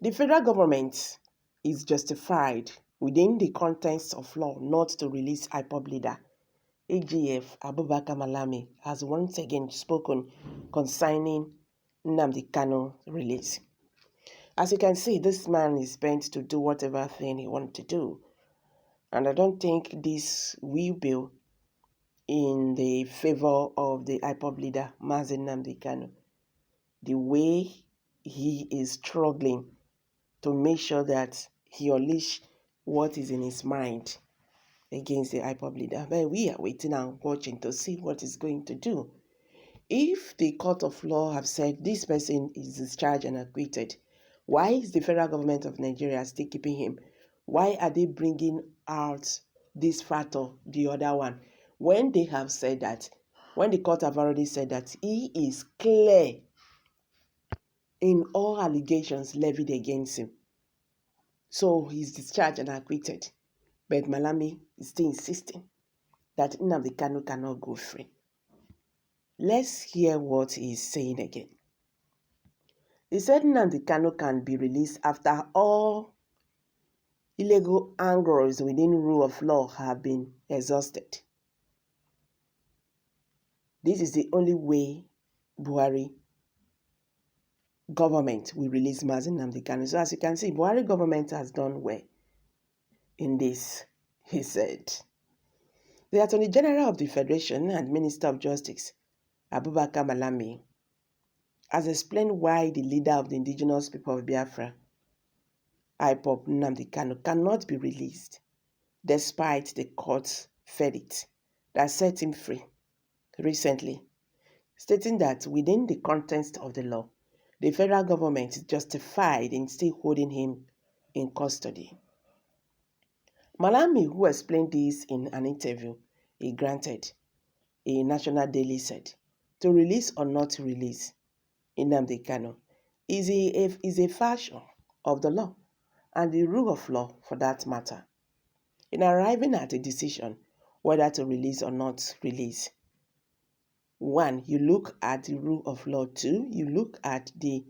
The federal government is justified within the context of law not to release IPOB leader AGF Abubakar Malami has once again spoken concerning Nnamdi Kanu release. As you can see, this man is bent to do whatever thing he wants to do. And I don't think this will be in the favor of the IPOB leader, Nnamdi Kanu. The way he is struggling to make sure that he unleash what is in his mind against the IPOB leader. But we are waiting and watching to see what he's going to do. If the court of law have said this person is discharged and acquitted, why is the federal government of Nigeria still keeping him? Why are they bringing out this factor, the other one, when they have said that, when the court have already said that he is clear in all allegations levied against him? So he's discharged and acquitted. But Malami is still insisting that Nnamdi Kanu cannot go free. Let's hear what he's saying again. He said Nnamdi Kanu can be released after all illegal angles within rule of law have been exhausted. This is the only way Buhari government will release Nnamdi Kanu. So as you can see, Buhari government has done well in this, he said. The Attorney General of the Federation and Minister of Justice, Abubakar Malami, has explained why the leader of the indigenous people of Biafra, IPOB Nnamdi Kanu, cannot be released despite the court's verdict that set him free recently, stating that within the context of the law, the federal government is justified in still holding him in custody. Malami, who explained this in an interview he granted a national daily, said, to release or not to release Nnamdi Kanu is a fashion of the law and the rule of law for that matter. In arriving at a decision whether to release or not release, 1, you look at the rule of law. 2, you look at the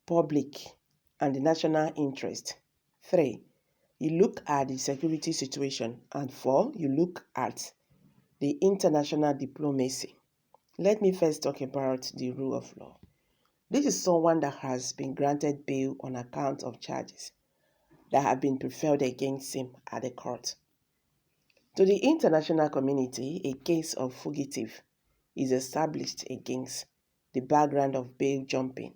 public and the national interest. 3, you look at the security situation. And 4, you look at the international diplomacy. Let me first talk about the rule of law. This is someone that has been granted bail on account of charges that have been preferred against him at the court. To the international community, a case of fugitive is established against the background of bail jumping.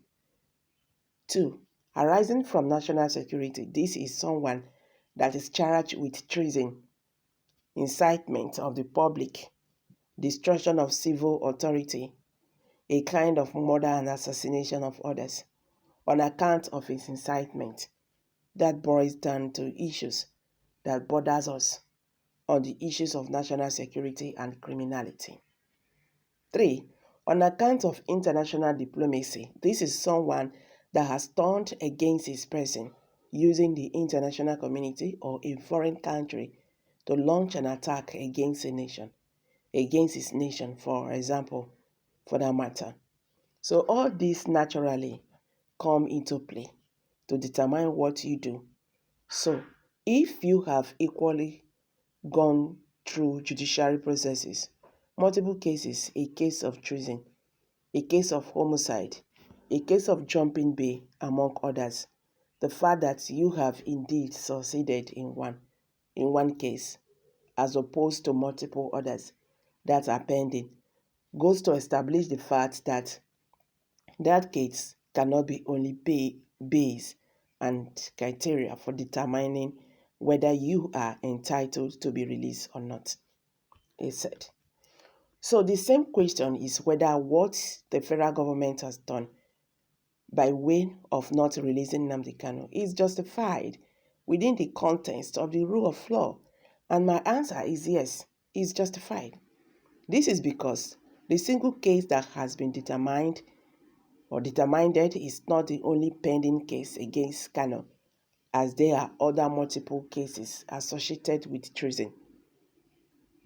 2, arising from national security, this is someone that is charged with treason, incitement of the public, destruction of civil authority, a kind of murder and assassination of others on account of his incitement. That boils down to issues that borders us on the issues of national security and criminality. 3, on account of international diplomacy, this is someone that has turned against his person using the international community or a foreign country to launch an attack against a nation, against his nation, for example, for that matter. So all these naturally come into play to determine what you do. So if you have equally gone through judiciary processes, multiple cases, a case of treason, a case of homicide, a case of jumping bail, among others, the fact that you have indeed succeeded in one case, as opposed to multiple others that are pending, goes to establish the fact that that case cannot be only base and criteria for determining whether you are entitled to be released or not, he said. So the same question is whether what the federal government has done by way of not releasing Nnamdi Kanu is justified within the context of the rule of law. And my answer is yes, it's justified. This is because the single case that has been determined is not the only pending case against Kanu, as there are other multiple cases associated with treason.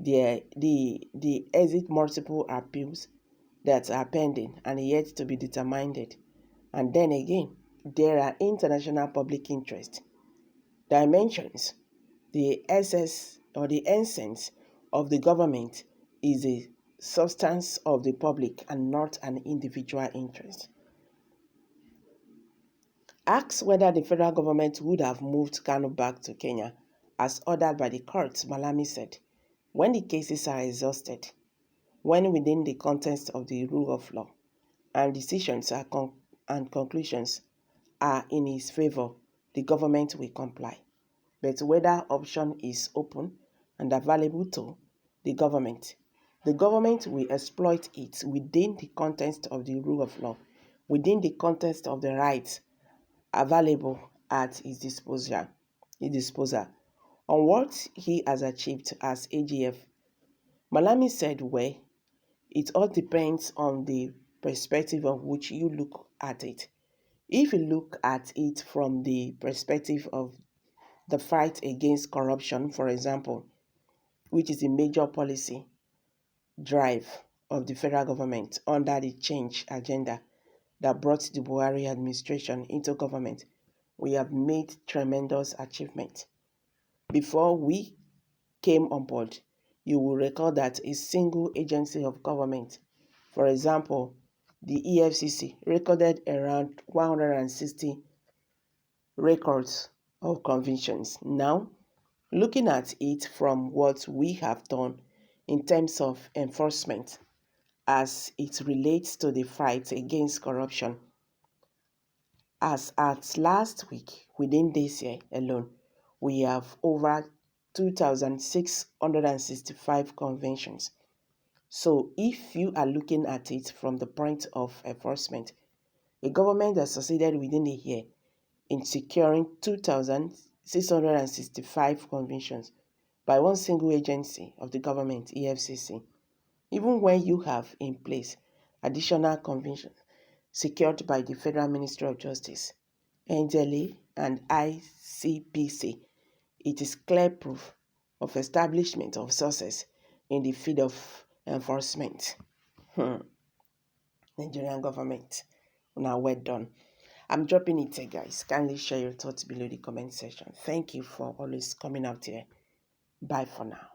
The exit multiple appeals that are pending and yet to be determined. And then again, there are international public interest dimensions. The essence or the essence of the government is a substance of the public and not an individual interest. Asked whether the federal government would have moved Kanu back to Kenya as ordered by the courts, Malami said, when the cases are exhausted, when within the context of the rule of law, and decisions and conclusions are in his favor, the government will comply. But whether option is open and available to the government will exploit it within the context of the rule of law, within the context of the rights available at his disposal. On what he has achieved as AGF, Malami said, well, it all depends on the perspective of which you look at it. If you look at it from the perspective of the fight against corruption, for example, which is a major policy drive of the federal government under the change agenda that brought the Buhari administration into government, we have made tremendous achievement. Before we came on board, you will recall that a single agency of government, for example, the EFCC, recorded around 160 records of convictions. Now, looking at it from what we have done in terms of enforcement as it relates to the fight against corruption, as at last week, within this year alone, we have over 2,665 conventions. So if you are looking at it from the point of enforcement, a government that succeeded within a year in securing 2,665 conventions by one single agency of the government, EFCC, even when you have in place additional conventions secured by the Federal Ministry of Justice, NJLA, and ICPC, it is clear proof of establishment of sources in the field of enforcement. Nigerian government, now well done. I'm dropping it here, guys. Kindly share your thoughts below the comment section. Thank you for always coming out here. Bye for now.